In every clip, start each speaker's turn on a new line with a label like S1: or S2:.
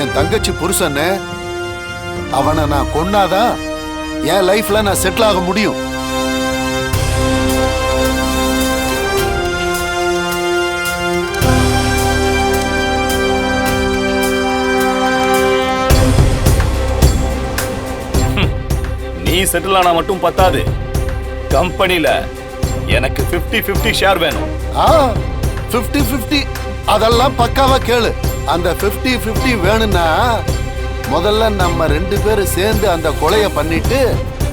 S1: என் தங்கச்சி புருஷன்னு அவனை நான் கொன்னாதான் என் லைஃப்ல நான் செட்டில் ஆக முடியும்.
S2: நீ செட்டில் ஆனா மட்டும் பத்தாது, கம்பெனில எனக்கு 50-50 ஷேர் வேணும்.
S1: 50-50 அதெல்லாம் பக்காவா கேளு. அந்த 50-50 வேணும்னா முதல்ல நம்ம 2 பேரும் சேர்ந்து அந்த கொலைய பண்ணிட்டு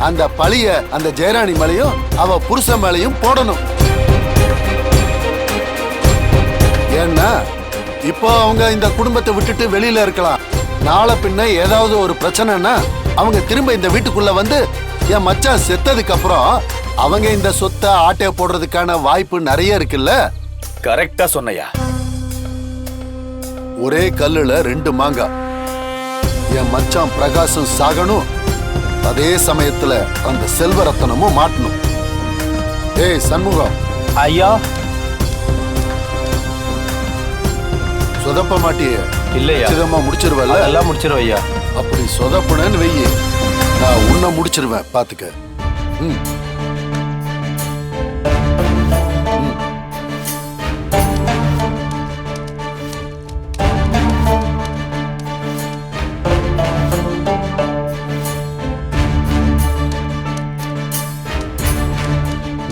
S1: அந்த பழிய அந்த ஜெயராணி மேலையும் அவ புருஷன் மேலையும் போடணும். ஏன்னா இப்போ அவங்க இந்த குடும்பத்தை விட்டுட்டு வெளியில இருக்கலாம். நாளை பின்ன ஏதாவது ஒரு பிரச்சனைனா அவங்க திரும்ப இந்த வீட்டுக்குள்ள வந்து என் மச்சான் செத்ததுக்கு அப்புறம் அவங்க இந்த சொத்தை ஆட்டைய போடுறதுக்கான வாய்ப்பு நிறைய இருக்குல்ல.
S2: கரெக்டா சொன்னையா.
S1: ஒரே கல்லுல 2 மாங்காய். என் மச்சான் பிரகாசம் சாகணும், அதே சமயத்துல அந்த செல்வரத்தனமும் மாட்டணும். ஏய் சண்முகம்.
S3: ஐயா.
S1: சொதப்ப மாட்டியே?
S3: இல்லையா.
S1: சிதமா முடிச்சிருவல்ல?
S3: எல்லாம் முடிச்சிருவேன் ஐயா.
S1: அப்படி சொதப்புனேன்னு வெயி, நான் உன்னை முடிச்சிருவேன் பாத்துக்க.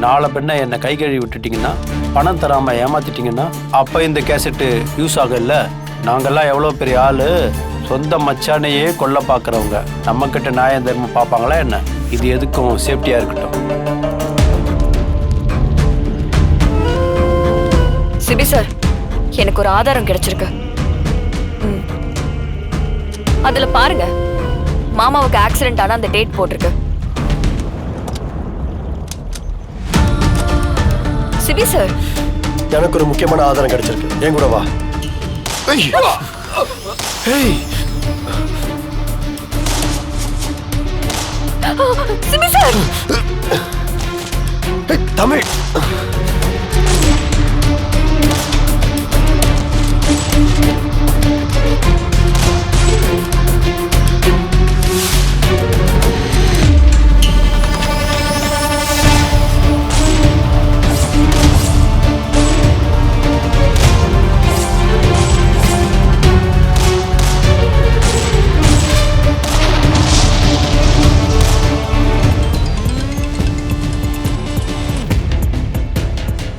S3: நாளை பின்ன என்னை கை கழுவி விட்டுட்டீங்கன்னா, பணம் தராம ஏமாத்திட்டீங்கன்னா, அப்ப இந்த கேசட்டு யூஸ் ஆகல. நாங்கெல்லாம் எவ்வளவு பெரிய ஆளு, சொந்த மச்சானையே கொல்ல பாக்குறவங்க. நம்ம கிட்ட நியாயம் தர்மம் பார்ப்பாங்களா என்ன? இது எதுக்கும் சேஃப்டியா இருக்கட்டும்.
S4: சிபி சார், எனக்கு ஒரு ஆதாரம் கிடைச்சிருக்கு. அதுல பாருங்க, மாமாவுக்கு ஆக்சிடென்ட் ஆன அந்த டேட் போட்டிருக்கு. சிபி சார்,
S5: எனக்கு ஒரு முக்கியமான ஆதாரம் கிடைச்சிருக்கு. என் கூட வா.
S4: CP sir.
S5: தமிழ்.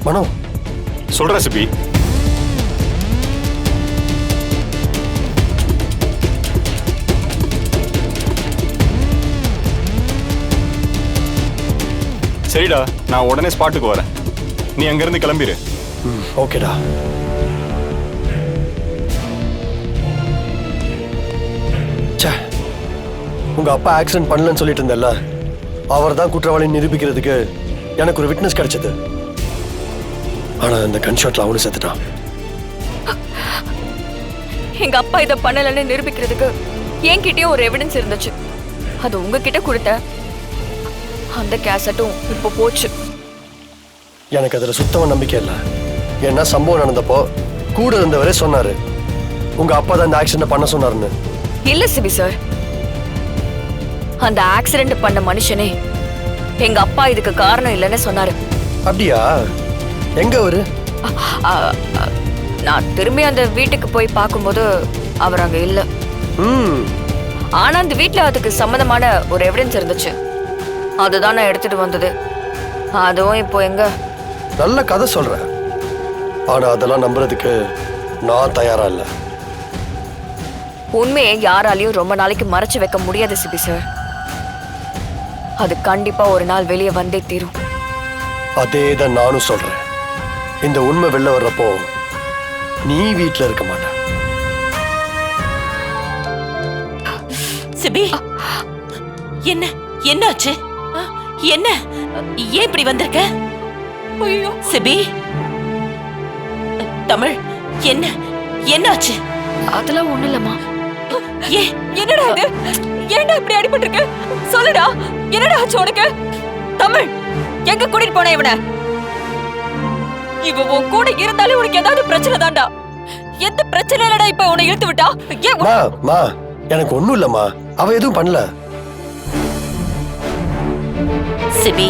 S5: மனோ
S2: சொல்ற சிபி. சரிடா, நான் உடனே ஸ்பாட்டுக்கு வரேன். நீ அங்கிருந்து கிளம்பிரு.
S5: ஓகேடா. உங்க அப்பா ஆக்சிடென்ட் பண்ணலன்னு சொல்லிட்டு இருந்தல்ல, அவர் தான் குற்றவாளி நிரூபிக்கிறதுக்கு எனக்கு ஒரு விட்னஸ் கிடைச்சது. ஆனா இந்த கன்ஷாட்ல அவனு செத்துட்டான்.
S4: எங்க அப்பா இதை பண்ணலன்னு நிரூபிக்கிறதுக்கு என்கிட்டயும் ஒரு எவிடன்ஸ் இருந்துச்சு. அது உங்ககிட்ட கொடுத்த அந்த கேசட்டும் இப்போ போச்சு.
S5: எனக்கு அதுல சுத்தமா நம்பிக்கை இல்லை. ஏன்னா சம்பவம் நடந்தப்போ கூட இருந்தவரே சொன்னாரு, உங்க அப்பா தான் இந்த ஆக்சிடென்ட் பண்ண சொன்னாருன்னு.
S4: இல்ல சிபி சார், அந்த ஆக்சிடென்ட் பண்ண மனுஷனே எங்க அப்பா இதுக்கு காரணம் இல்லைன்னு சொன்னாரு.
S5: அப்படியா? எங்க அவரு?
S4: நான் திரும்பி அந்த வீட்டுக்கு போய் பார்க்கும்போது அவர் அங்க இல்ல. ஆனா அந்த வீட்டுல அதுக்கு சம்பந்தமான ஒரு எவிடன்ஸ் இருந்துச்சு. அதுதான் நான் எடுத்துட்டு வந்தது. அதுவும் இப்போ எங்க?
S5: நல்ல கதை சொல்றேன், ஆனா அதெல்லாம் நம்புறதுக்கு நான் தயாரா இல்ல.
S4: உண்மையை யாராலையும் ரொம்ப நாளைக்கு மறைச்சு வைக்க முடியாது சிபி சார். அது கண்டிப்பா ஒரு நாள் வெளியே வந்தே தீரும்.
S5: அதேதான் நானும் சொல்றேன். இந்த உண்மை வெளில வர்றப்போ நீ வீட்டுல இருக்க மாட்ட.
S6: சிபி, என்ன என்னாச்சு? என்ன ஏன் இப்படி வந்திருக்க? சிபி, தமிழ், என்ன என்னாச்சு?
S4: அதெல்லாம் ஒண்ணு இல்லம்மா.
S6: என்னடா இது? ஏன்டா இப்படி அடிபட்டிருக்கு? சொல்லுடா, என்னடா ஆச்சு உனக்கு? தமிழ், எங்க கூட்டிட்டு போன இவனை? இவ உன் கூட இருந்தாலே உனக்கு ஏதாவது பிரச்சனை தான்டா. எந்த பிரச்சனை இல்லடா இப்ப உன்னை இழுத்து விட்டா ஏன்
S5: மா மா எனக்கு ஒண்ணும் இல்லம்மா, அவ எதுவும் பண்ணல.
S7: சிபி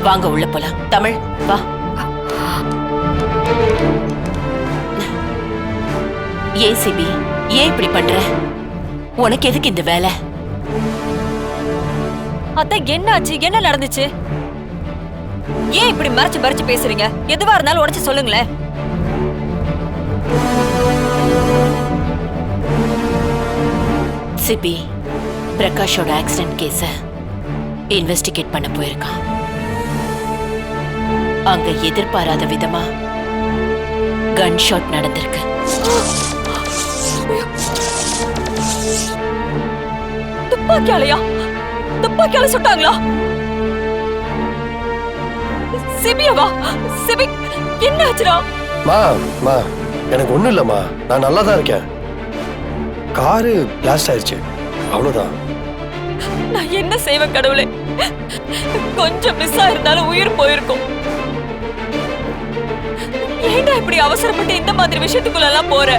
S7: வாங்க உள்ள போலாம். தமிழ் வா. ஏன் சிபி ஏன் இப்படி பண்ற? உனக்கு எதுக்கு இந்த வேலை?
S6: அதான் என்னாச்சு, என்ன நடந்துச்சு? ஏன் இப்படி மறைச்சு மறைச்சு பேசுறீங்க? எதுவா இருந்தாலும் உடைச்சு சொல்லுங்களேன்.
S7: சிபி பிரகாஷோட ஆக்சிடென்ட் கேஸ இன்வெஸ்டிகேட் பண்ண போயிருக்கான். அங்க எதிர்பாராத விதமா கன் ஷாட் நடந்திருக்கு.
S6: துப்பாக்கியாலையா? துப்பாக்கியால சுட்டாங்களா? சிபியவா? சிபி என்ன ஆச்சுடா?
S5: மா மா எனக்கு ஒண்ணும் இல்லம்மா, நான் நல்லா தான் இருக்கேன். காரு பிளாஸ்ட் ஆயிடுச்சு, அவ்வளவுதான்.
S6: நான் என்ன செய்வேன் கடவுளே? கொஞ்சம் மிஸ் ஆயிருந்தாலும் உயிர் போயிருக்கும். ஏன்டா இப்படி அவசரப்பட்டு இந்த மாதிரி விஷயத்துக்குள்ள எல்லாம் போற?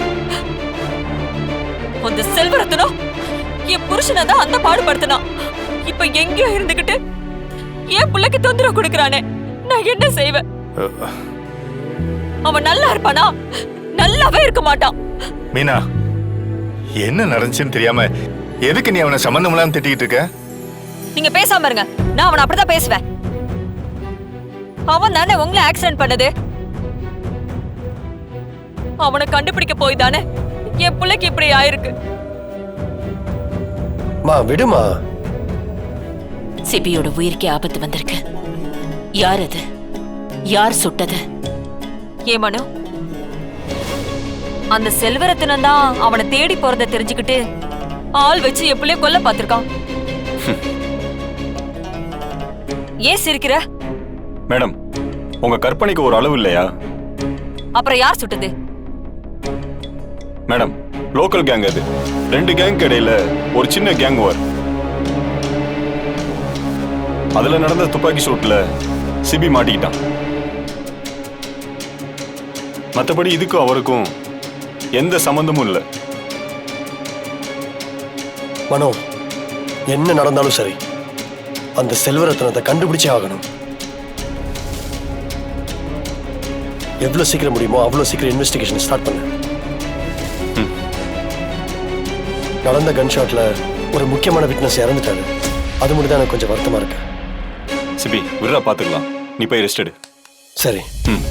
S6: அந்த செல்வரத்தனம் என் புருஷனை தான் அந்த பாடுபடுத்தினான். இப்ப எங்கேயோ இருந்துகிட்டு என் பிள்ளைக்கு தொந்தரவு கொடுக்கறானே, நான் என்ன செய்வேன்? அவன் நல்லா இருப்பானா? நல்லாவே இருக்க மாட்டான்.
S8: மீனா, என்ன நடந்துச்சுன்னு தெரியாம எதுக்கு நீ அவனை சம்பந்தம் திட்டிக்கிட்டு இருக்க?
S6: நீங்க பேசாம இருங்க, நான் அவனை அப்படிதான் பேசுவேன். அவன் தானே உங்களை ஆக்சிடென்ட் பண்ணது. அவனை கண்டுபிடிக்க போய் தானே என் பிள்ளைக்கு இப்படி ஆயிருக்கு.
S5: மா விடுமா.
S7: சிபியோட உயிருக்கே ஆபத்து வந்திருக்கு. யார் அது? யார் சுட்டது?
S6: ஏமனு, அந்த செல்வரத்தினம் தான் அவனை தேடி போறத தெரிஞ்சுக்கிட்டு ஆள் வச்சு என் பிள்ளைய கொல்ல பார்த்திருக்கான். ஏன் சிரிக்கிற?
S2: மேடம், உங்க கற்பனைக்கு ஒரு அளவு இல்லையா?
S6: அப்புறம் யார் சுட்டது?
S2: மேடம், லோக்கல் கேங் அது. 2 கேங் இடையில ஒரு சின்ன கேங் வார். அதுல நடந்த துப்பாக்கி சூட்ல சிபி மாட்டிக்கிட்டான். மற்றபடி இதுக்கும் அவருக்கும் எந்த சம்பந்தமும் இல்லை.
S5: மனோ, என்ன நடந்தாலும் சரி, அந்த செல்வரத்னத்தை கண்டுபிடிச்சே ஆகணும். எவ்வளவு சீக்கிரம் முடியுமோ அவ்வளவு சீக்கிரம் இன்வெஸ்டிகேஷன் ஸ்டார்ட் பண்ணு. நடந்த கன்ஷாட்ல ஒரு முக்கியமான விட்னஸ் இறந்துட்டாரு. அது மட்டும் தான் எனக்கு கொஞ்சம் வருத்தமா இருக்கு.
S2: சிபி, விடுறா, பாத்துக்கலாம். நீ போய் ரெஸ்ட் எடு.
S5: சரி.
S2: ம்.